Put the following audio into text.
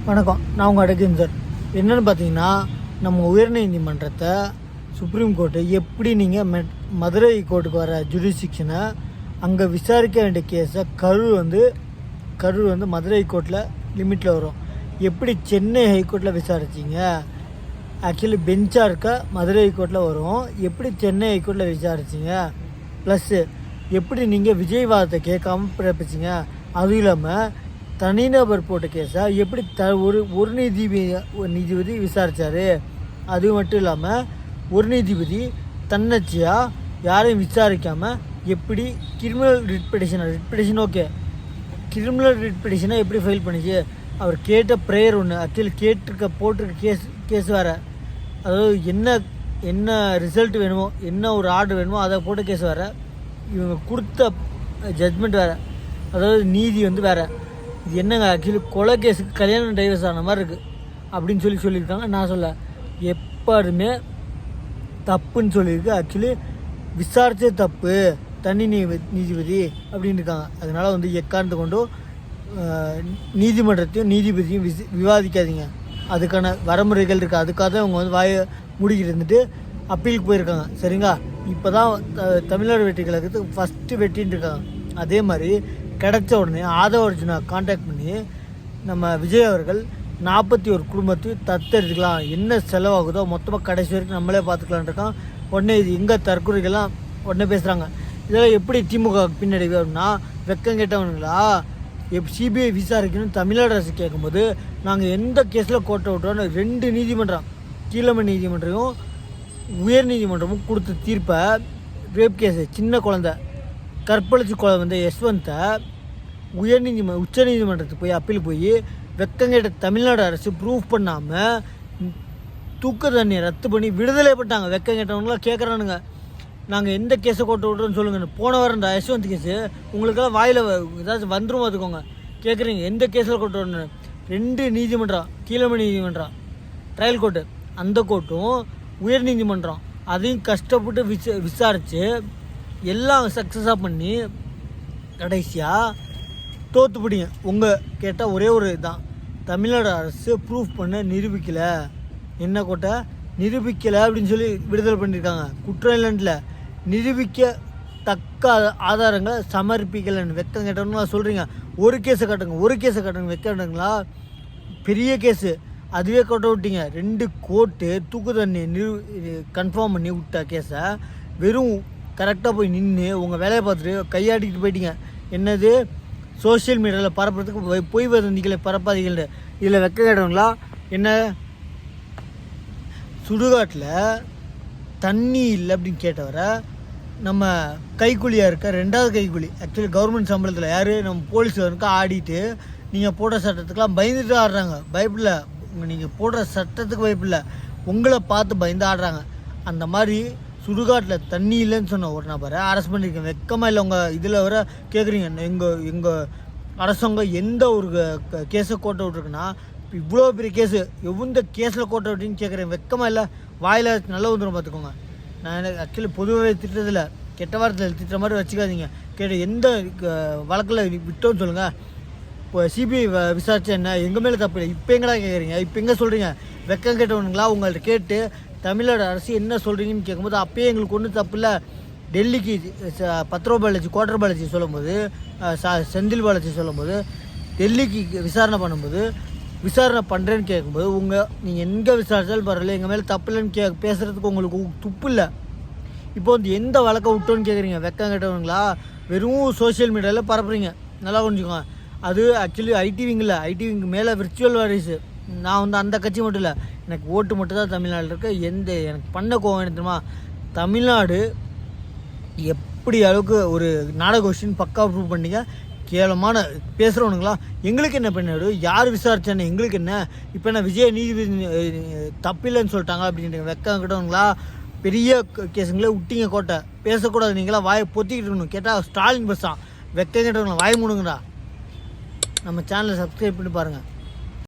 வணக்கம், நான் உங்கள் அடக்கின் சார். என்னென்னு பார்த்தீங்கன்னா, நம்ம உயர்நீதிமன்றத்தை சுப்ரீம் கோர்ட்டு எப்படி நீங்கள் மதுரை கோர்ட்டுக்கு வர ஜுடிஷிக்ஷனை அங்கே விசாரிக்க வேண்டிய கேஸை கரூர் வந்து மதுரை கோர்ட்டில் லிமிட்டில் வரும். எப்படி சென்னை ஹைகோர்ட்டில் விசாரிச்சிங்க, ஆக்சுவலி பெஞ்சாக இருக்க மதுரை கோர்ட்டில் வரும். எப்படி சென்னை ஹைகோர்ட்டில் விசாரிச்சிங்க, ப்ளஸ்ஸு எப்படி நீங்கள் விஜயவாதத்தை கேட்காம பிறப்பிச்சிங்க, அதுவும் இல்லாமல் தனிநபர் போட்ட கேஸை எப்படி ஒரு நீதிபதி விசாரித்தார். அது மட்டும் இல்லாமல் ஒரு நீதிபதி தன்னச்சியாக யாரையும் விசாரிக்காமல் எப்படி criminal writ petition okay, criminal writ பெட்டிஷனை எப்படி ஃபைல் பண்ணிச்சு. அவர் கேட்ட ப்ரேயர் ஒன்று, ஆக்சுவலி போட்டிருக்க கேஸ் வேறு. அதாவது என்ன ரிசல்ட் வேணுமோ, என்ன ஒரு ஆர்டர் வேணுமோ அதை போட்ட கேஸ் வேறு. இவங்க கொடுத்த ஜட்மெண்ட் வேறு, அதாவது நீதி வந்து வேறு. இது என்னங்க, ஆக்சுவலி கொலை கேஸுக்கு கல்யாணம் டைவர்ஸ் ஆன மாதிரி இருக்குது அப்படின்னு சொல்லியிருக்காங்க. நான் சொல்ல எப்போதுமே தப்புன்னு சொல்லியிருக்கு. ஆக்சுவலி விசாரித்தே தப்பு, தனி நீதிபதி அப்படின்னு இருக்காங்க. அதனால் வந்து எக்காரணத்தை கொண்டும் நீதிமன்றத்தையும் நீதிபதியும் விவாதிக்காதீங்க. அதுக்கான வரமுறைகள் இருக்குது. அதுக்காக தான் அவங்க வந்து வாயை மூடிக்கிட்டு இருந்துட்டு அப்பீலுக்கு போயிருக்காங்க. சரிங்களா? இப்போ தான் தமிழ்நாடு வெற்றி கழகத்துக்கு ஃபஸ்ட்டு வெட்டின்னு இருக்காங்க. அதே மாதிரி கிடச்ச உடனே ஆதவ அர்ஜுனா கான்டாக்ட் பண்ணி நம்ம விஜய் அவர்கள் 41 குடும்பத்தையும் தத்தெடுத்துக்கலாம், என்ன செலவாகுதோ மொத்தமாக கடைசி வரைக்கும் நம்மளே பார்த்துக்கலான் இருக்கான். உடனே இது எங்கே தற்கொலைகள்லாம் உடனே பேசுகிறாங்க. இதெல்லாம் எப்படி திமுக பின்னடைவு அப்படின்னா, வெக்கம் கேட்டவனுங்களா சிபிஐ விசாரிக்கணும்னு தமிழ்நாடு அரசு கேட்கும்போது நாங்கள் எந்த கேஸில் கோட்டை விட்டோன்னு 2 நீதிமன்றம், கீழமை நீதிமன்றமும் உயர் நீதிமன்றமும் கொடுத்த தீர்ப்பை, ரேப் கேஸு சின்ன குழந்தை கற்பழிச்சு கொலை வந்த யஷ்வந்தை உச்ச நீதிமன்றத்துக்கு போய் அப்பீல் போய் வெக்கங்கேட்ட தமிழ்நாடு அரசு ப்ரூஃப் பண்ணாமல் தூக்க தண்ணியை ரத்து பண்ணி விடுதலை பட்டாங்க. வெக்கங்கேட்டவங்களாம் கேட்குறானுங்க, நாங்கள் எந்த கேஸை கோட்டை விட்றோன்னு சொல்லுங்கள். போன வாரம்டா யஷ்வந்த் கேஸு, உங்களுக்கெல்லாம் வாயில் ஏதாச்சும் வந்துடும் பார்த்துக்கோங்க. கேட்குறீங்க எந்த கேஸில் கோட்டை விடணும். 2 நீதிமன்றம், கீழமை நீதிமன்றம் ட்ரையல் கோர்ட்டு, அந்த கோர்ட்டும் உயர் நீதிமன்றம் அதையும் கஷ்டப்பட்டு விசாரித்து எல்லாம் சக்ஸஸாக பண்ணி கடைசியாக தோற்று பிடிங்க. உங்கள் கேட்டால் ஒரே ஒரு இதுதான், தமிழ்நாடு அரசு ப்ரூஃப் பண்ண நிரூபிக்கலை, என்ன கோட்டை நிரூபிக்கலை அப்படின்னு சொல்லி விடுதலை பண்ணியிருக்காங்க. குற்றம் இல்லைன்ல, நிரூபிக்க தக்க ஆதாரங்களை சமர்ப்பிக்கலைன்னு வெக்கம் கேட்டவங்களா சொல்கிறீங்க. ஒரு கேஸை காட்டுங்க வெக்கங்களா, பெரிய கேஸு அதுவே கோட்டை விட்டீங்க. 2 கோர்ட்டு தூக்கு தண்ணி கன்ஃபார்ம் பண்ணி விட்ட கேஸை வெறும் கரெக்டாக போய் நின்று உங்கள் வேலையை பார்த்துட்டு கையாட்டிக்கிட்டு போயிட்டீங்க. என்னது, சோஷியல் மீடியாவில் பரப்புறதுக்கு பொய் வதந்திகளை பரப்பாதீங்கள். இதில் வெக்க கேட்டவங்களா, என்ன சுடுகாட்டில் தண்ணி இல்லை அப்படின்னு கேட்டவரை நம்ம கைக்கூலியாக இருக்க 2வது கைக்கூலி, ஆக்சுவலி கவர்மெண்ட் சம்பளத்தில் யார், நம்ம போலீஸ்காரனுக்கு ஆடிட்டு நீங்கள் போடுற சட்டத்துக்கெலாம் பயந்துட்டு ஆடுறாங்க. பயப்பில்ல, நீங்கள் போடுற சட்டத்துக்கு பயப்பில்லை, உங்களை பார்த்து பயந்து ஆடுறாங்க. அந்த மாதிரி சுடுகாட்டில் தண்ணி இல்லைன்னு சொன்ன ஒரு நபரை அரெஸ்ட் பண்ணியிருக்கேன். வெக்கமாக இல்லை உங்கள் இதில் வர கேட்குறீங்க. எங்கள் அரசாங்கம் எந்த ஒரு கேஸை கோட்டை விட்ருக்குன்னா, இவ்வளோ பெரிய கேஸு எந்த கேஸில் கோட்டை விட்டின்னு கேட்குறேன். வெக்கமாக இல்லை, வாயில் நல்லா வந்துடும் பார்த்துக்கோங்க. நான் ஆக்சுவலி பொதுவாகவே திட்டத்தில் கெட்ட வாரத்தில் திட்டுற மாதிரி வச்சுக்காதீங்க. எந்த வழக்கில் விட்டோன்னு சொல்லுங்கள். இப்போ சிபிஐ விசாரிச்சா என்ன, எங்கள் மேலே தப்பு இல்லை, இப்போ எங்கடா கேட்குறீங்க, இப்போ எங்கே சொல்கிறீங்க. வெக்கம் கேட்டவனுங்களா உங்கள்கிட்ட கேட்டு தமிழ்நாடு அரசு என்ன சொல்கிறீங்கன்னு கேட்கும்போது அப்பயே எங்களுக்கு ஒன்றும் தப்பு இல்லை. டெல்லிக்கு 10 ரூபா பாலாஜி, கோட்டர் பாலாஜி சொல்லும்போது, செந்தில் பாலாஜி சொல்லும்போது, டெல்லிக்கு விசாரணை பண்ணும்போது விசாரணை பண்ணுறேன்னு கேட்கும்போது நீங்கள் எங்கே விசாரித்தாலும் பரவாயில்ல, எங்கள் மேலே தப்பு இல்லைன்னு பேசுகிறதுக்கு உங்களுக்கு துப்பு இல்லை. இப்போ வந்து எந்த வழக்கை விட்டோன்னு கேட்குறீங்க. வெக்கம் கேட்டவங்களா வெறும் சோஷியல் மீடியாவில் பரப்புறீங்க, நல்லா புரிஞ்சுக்கோங்க. அது ஆக்சுவலி ஐடி விங்கு மேலே விர்ச்சுவல் வாரிசு. நான் வந்து அந்த கட்சி மட்டும் இல்லை, எனக்கு ஓட்டு மட்டும் தான் தமிழ்நாட்டில் இருக்க. எனக்கு பண்ண கோவம் என்ன தெரியுமா, தமிழ்நாடு எப்படி அளவுக்கு ஒரு நாடக கொஸ்டின் பக்கா ப்ரூவ் பண்ணிங்க. கேவலமான பேசுகிறவனுங்களா, எங்களுக்கு என்ன பண்ணாரு, யார் விசாரிச்சானே எங்களுக்கு என்ன, இப்போ என்ன விஜய் நீதிபதி தப்பில்லைன்னு சொல்லிட்டாங்க அப்படின்ட்டு வெக்கம் கிட்டவங்களா. பெரிய கேஸுங்களே விட்டீங்க கோட்டை, பேசக்கூடாது, நீங்களாம் வாயை பொத்திக்கிட்டு இருக்கணும். கேட்டால் ஸ்டாலின் பஸ் தான். வெக்கம் கிட்டவங்களா வாய் மூடுங்கடா. நம்ம சேனலை சப்ஸ்கிரைப் பண்ணி பாருங்கள்.